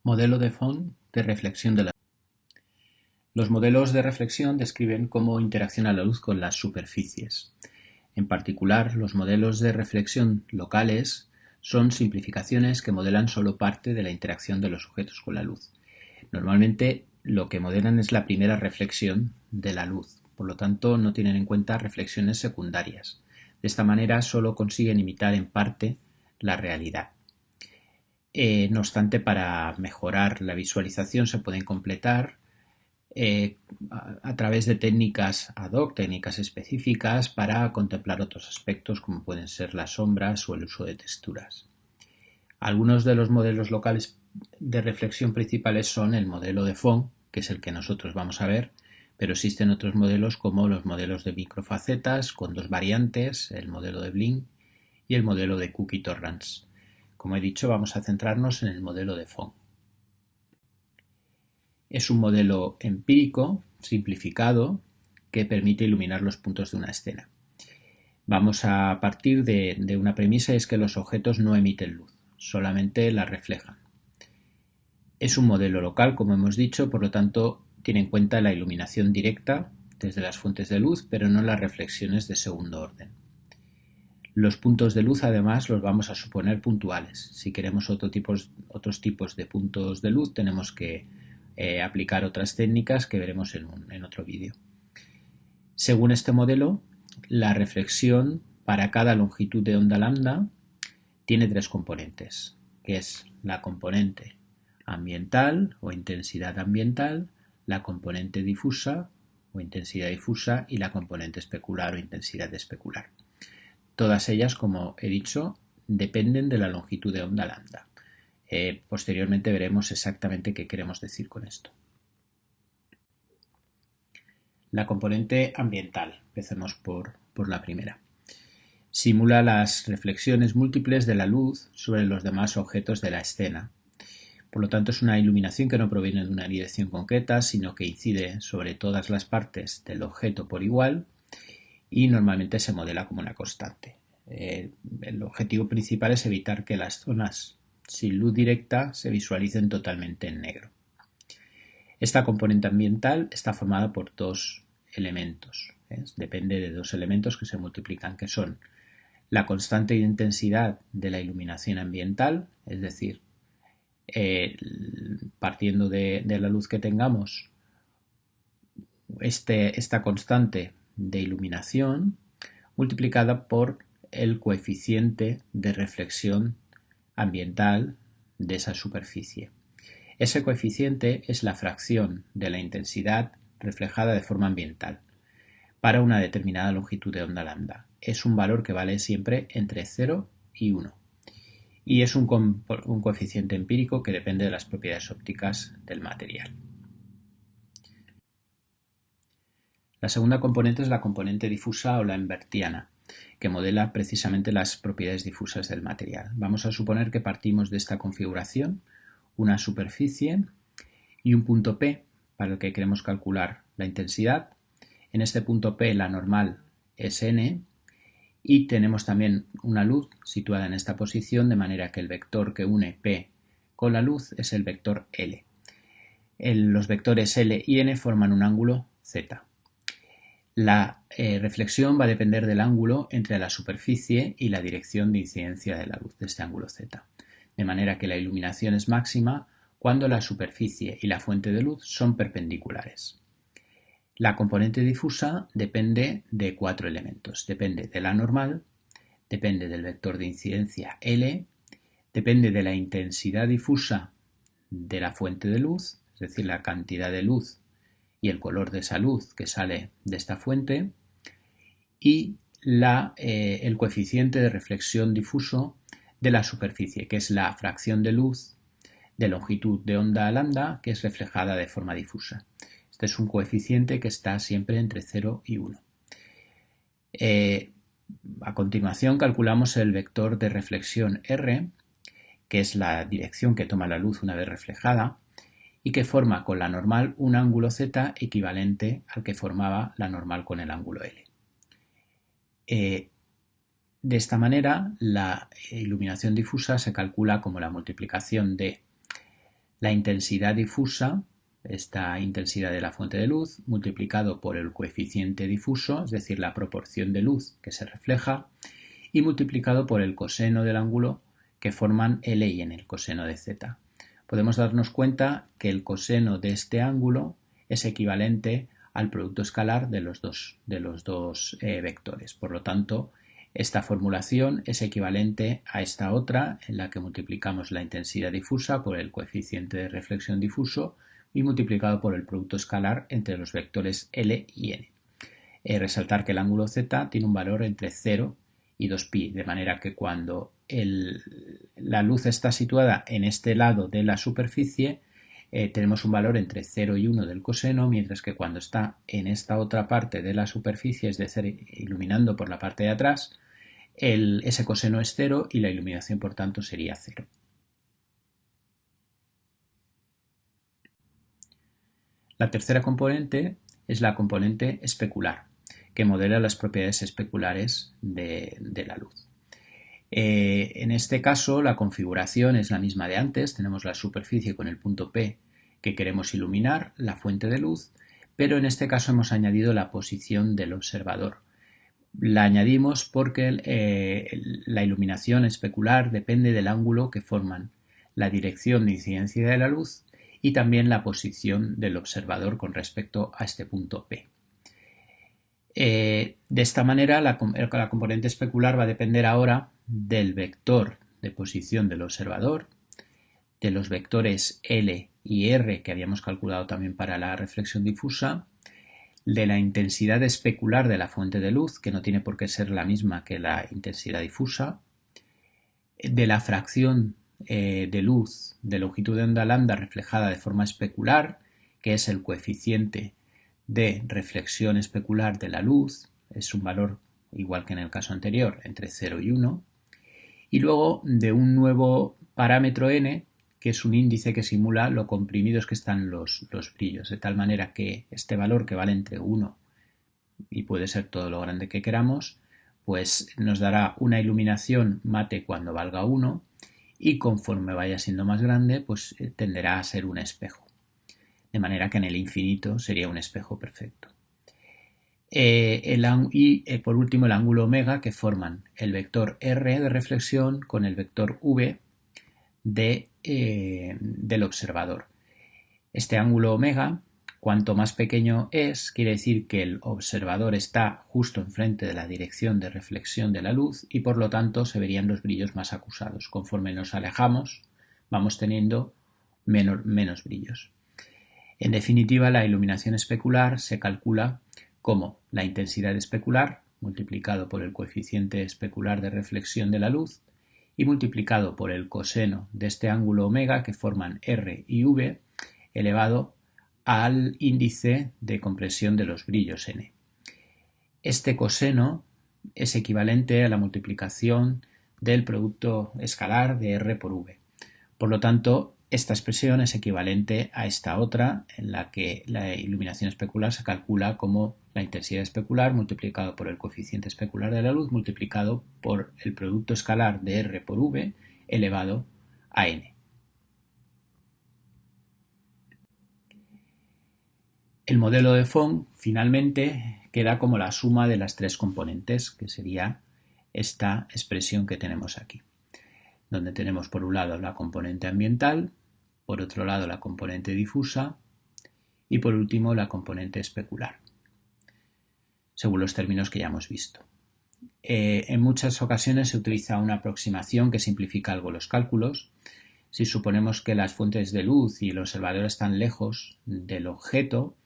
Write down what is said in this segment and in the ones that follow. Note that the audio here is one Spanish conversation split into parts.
Modelo de Font de reflexión de la luz. Los modelos de reflexión describen cómo interacciona la luz con las superficies. En particular, los modelos de reflexión locales son simplificaciones que modelan solo parte de la interacción de los objetos con la luz. Normalmente, lo que modelan es la primera reflexión de la luz, por lo tanto no tienen en cuenta reflexiones secundarias. De esta manera solo consiguen imitar en parte la realidad. No obstante, para mejorar la visualización se pueden completar a través de técnicas ad hoc, técnicas específicas para contemplar otros aspectos como pueden ser las sombras o el uso de texturas. Algunos de los modelos locales de reflexión principales son el modelo de Font, que es el que nosotros vamos a ver, pero existen otros modelos como los modelos de microfacetas con dos variantes, el modelo de Blink y el modelo de Cookie Torrance. Como he dicho, vamos a centrarnos en el modelo de Font. Es un modelo empírico, simplificado, que permite iluminar los puntos de una escena. Vamos a partir de una premisa, es que los objetos no emiten luz, solamente la reflejan. Es un modelo local, como hemos dicho, por lo tanto tiene en cuenta la iluminación directa desde las fuentes de luz, pero no las reflexiones de segundo orden. Los puntos de luz además los vamos a suponer puntuales. Si queremos otros tipos de puntos de luz tenemos que aplicar otras técnicas que veremos en otro vídeo. Según este modelo, la reflexión para cada longitud de onda lambda tiene tres componentes, que es la componente ambiental o intensidad ambiental, la componente difusa o intensidad difusa y la componente especular o intensidad especular. Todas ellas, como he dicho, dependen de la longitud de onda lambda. Posteriormente veremos exactamente qué queremos decir con esto. La componente ambiental, empecemos por la primera. Simula las reflexiones múltiples de la luz sobre los demás objetos de la escena. Por lo tanto, es una iluminación que no proviene de una dirección concreta, sino que incide sobre todas las partes del objeto por igual y normalmente se modela como una constante. El objetivo principal es evitar que las zonas sin luz directa se visualicen totalmente en negro. Esta componente ambiental está formada por dos elementos. Depende de dos elementos que se multiplican, que son la constante de intensidad de la iluminación ambiental, es decir, partiendo de la luz que tengamos, esta constante de iluminación multiplicada por el coeficiente de reflexión ambiental de esa superficie. Ese coeficiente es la fracción de la intensidad reflejada de forma ambiental para una determinada longitud de onda lambda. Es un valor que vale siempre entre 0 y 1 y es un coeficiente empírico que depende de las propiedades ópticas del material. La segunda componente es la componente difusa o la lambertiana, que modela precisamente las propiedades difusas del material. Vamos a suponer que partimos de esta configuración, una superficie y un punto P para el que queremos calcular la intensidad. En este punto P la normal es N y tenemos también una luz situada en esta posición, de manera que el vector que une P con la luz es el vector L. Los vectores L y N forman un ángulo Z. La reflexión va a depender del ángulo entre la superficie y la dirección de incidencia de la luz de este ángulo Z, de manera que la iluminación es máxima cuando la superficie y la fuente de luz son perpendiculares. La componente difusa depende de cuatro elementos. Depende de la normal, depende del vector de incidencia L, depende de la intensidad difusa de la fuente de luz, es decir, la cantidad de luz y el color de esa luz que sale de esta fuente, y el coeficiente de reflexión difuso de la superficie, que es la fracción de luz de longitud de onda lambda que es reflejada de forma difusa. Este es un coeficiente que está siempre entre 0 y 1. A continuación calculamos el vector de reflexión R, que es la dirección que toma la luz una vez reflejada, y que forma con la normal un ángulo Z equivalente al que formaba la normal con el ángulo L. De esta manera, la iluminación difusa se calcula como la multiplicación de la intensidad difusa, esta intensidad de la fuente de luz, multiplicado por el coeficiente difuso, es decir, la proporción de luz que se refleja, y multiplicado por el coseno del ángulo que forman L y N, el coseno de Z. Podemos darnos cuenta que el coseno de este ángulo es equivalente al producto escalar de los dos vectores. Por lo tanto, esta formulación es equivalente a esta otra, en la que multiplicamos la intensidad difusa por el coeficiente de reflexión difuso y multiplicado por el producto escalar entre los vectores L y N. Resaltar que el ángulo Z tiene un valor entre 0 y 2π, de manera que cuando la luz está situada en este lado de la superficie, tenemos un valor entre 0 y 1 del coseno, mientras que cuando está en esta otra parte de la superficie, es decir, iluminando por la parte de atrás, ese coseno es 0 y la iluminación, por tanto, sería 0. La tercera componente es la componente especular, que modela las propiedades especulares de la luz. En este caso, la configuración es la misma de antes. Tenemos la superficie con el punto P que queremos iluminar, la fuente de luz, pero en este caso hemos añadido la posición del observador. La añadimos porque la iluminación especular depende del ángulo que forman la dirección de incidencia de la luz y también la posición del observador con respecto a este punto P. De esta manera, la componente especular va a depender ahora del vector de posición del observador, de los vectores L y R que habíamos calculado también para la reflexión difusa, de la intensidad especular de la fuente de luz, que no tiene por qué ser la misma que la intensidad difusa, de la fracción de luz de longitud de onda lambda reflejada de forma especular, que es el coeficiente de reflexión especular de la luz, es un valor igual que en el caso anterior, entre 0 y 1, y luego de un nuevo parámetro n, que es un índice que simula lo comprimidos que están los brillos, de tal manera que este valor, que vale entre 1 y puede ser todo lo grande que queramos, pues nos dará una iluminación mate cuando valga 1 y conforme vaya siendo más grande, pues tenderá a ser un espejo. De manera que en el infinito sería un espejo perfecto. Por último, el ángulo omega, que forman el vector R de reflexión con el vector V del observador. Este ángulo omega, cuanto más pequeño es, quiere decir que el observador está justo enfrente de la dirección de reflexión de la luz y por lo tanto se verían los brillos más acusados. Conforme nos alejamos, vamos teniendo menos brillos. En definitiva, la iluminación especular se calcula como la intensidad especular multiplicado por el coeficiente especular de reflexión de la luz y multiplicado por el coseno de este ángulo omega que forman R y V elevado al índice de compresión de los brillos n. Este coseno es equivalente a la multiplicación del producto escalar de R por V. Por lo tanto, esta expresión es equivalente a esta otra, en la que la iluminación especular se calcula como la intensidad especular multiplicado por el coeficiente especular de la luz multiplicado por el producto escalar de R por V elevado a n. El modelo de Phong finalmente queda como la suma de las tres componentes, que sería esta expresión que tenemos aquí, donde tenemos por un lado la componente ambiental, por otro lado la componente difusa y por último la componente especular, según los términos que ya hemos visto. En muchas ocasiones se utiliza una aproximación que simplifica algo los cálculos. Si suponemos que las fuentes de luz y el observador están lejos del objeto,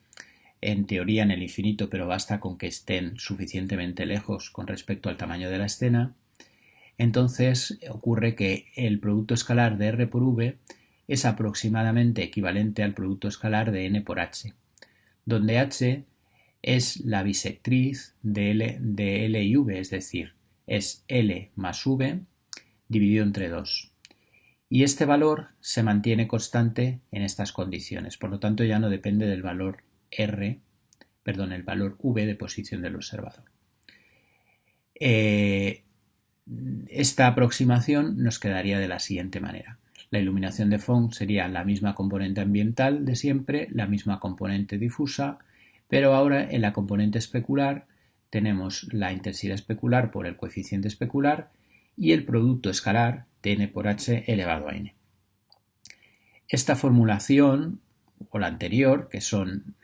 en teoría en el infinito, pero basta con que estén suficientemente lejos con respecto al tamaño de la escena, entonces ocurre que el producto escalar de R por V es aproximadamente equivalente al producto escalar de N por H, donde H es la bisectriz de L y V, es decir, es L más V dividido entre 2. Y este valor se mantiene constante en estas condiciones, por lo tanto ya no depende del valor el valor V de posición del observador. Esta aproximación nos quedaría de la siguiente manera. La iluminación de Phong sería la misma componente ambiental de siempre, la misma componente difusa, pero ahora en la componente especular tenemos la intensidad especular por el coeficiente especular y el producto escalar Tn por h elevado a n. Esta formulación o la anterior, que son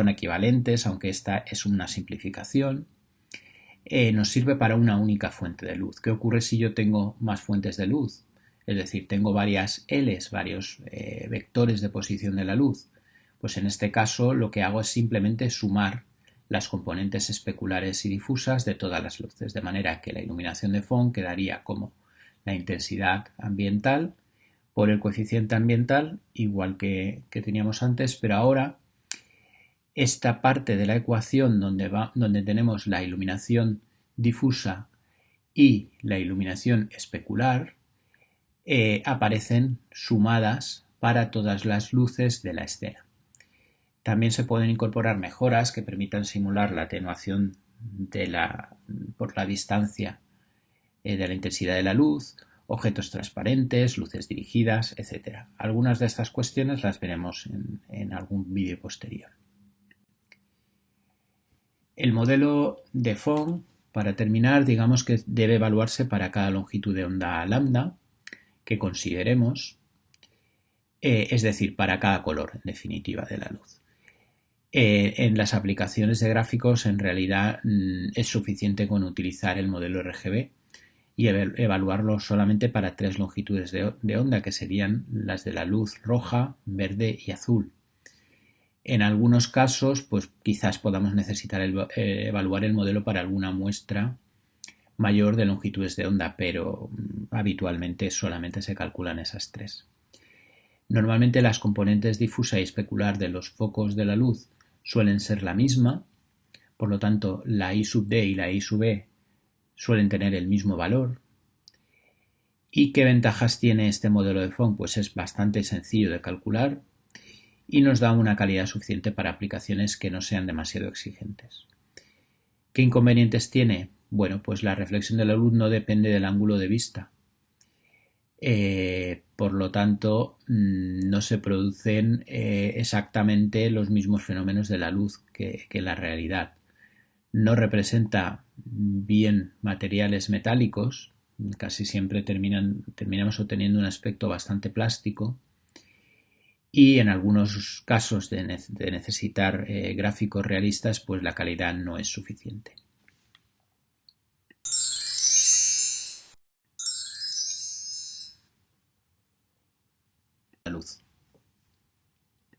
equivalentes, aunque esta es una simplificación, nos sirve para una única fuente de luz. ¿Qué ocurre si yo tengo más fuentes de luz? Es decir, tengo varias L's, varios vectores de posición de la luz. Pues en este caso lo que hago es simplemente sumar las componentes especulares y difusas de todas las luces, de manera que la iluminación de Phong quedaría como la intensidad ambiental por el coeficiente ambiental, igual que teníamos antes, pero ahora esta parte de la ecuación donde tenemos la iluminación difusa y la iluminación especular aparecen sumadas para todas las luces de la escena. También se pueden incorporar mejoras que permitan simular la atenuación por la distancia de la intensidad de la luz, objetos transparentes, luces dirigidas, etc. Algunas de estas cuestiones las veremos en algún vídeo posterior. El modelo de Phong, para terminar, digamos que debe evaluarse para cada longitud de onda lambda que consideremos, es decir, para cada color, en definitiva, de la luz. En las aplicaciones de gráficos, en realidad, es suficiente con utilizar el modelo RGB y evaluarlo solamente para 3 longitudes de onda, que serían las de la luz roja, verde y azul. En algunos casos, pues quizás podamos necesitar evaluar el modelo para alguna muestra mayor de longitudes de onda, pero habitualmente solamente se calculan esas 3. Normalmente las componentes difusa y especular de los focos de la luz suelen ser la misma, por lo tanto la I sub D y la I sub E suelen tener el mismo valor. ¿Y qué ventajas tiene este modelo de Phong? Pues es bastante sencillo de calcular y nos da una calidad suficiente para aplicaciones que no sean demasiado exigentes. ¿Qué inconvenientes tiene? Bueno, pues la reflexión de la luz no depende del ángulo de vista. Por lo tanto, no se producen exactamente los mismos fenómenos de la luz que la realidad. No representa bien materiales metálicos, casi siempre terminamos obteniendo un aspecto bastante plástico, y en algunos casos de necesitar gráficos realistas, pues la calidad no es suficiente. La luz.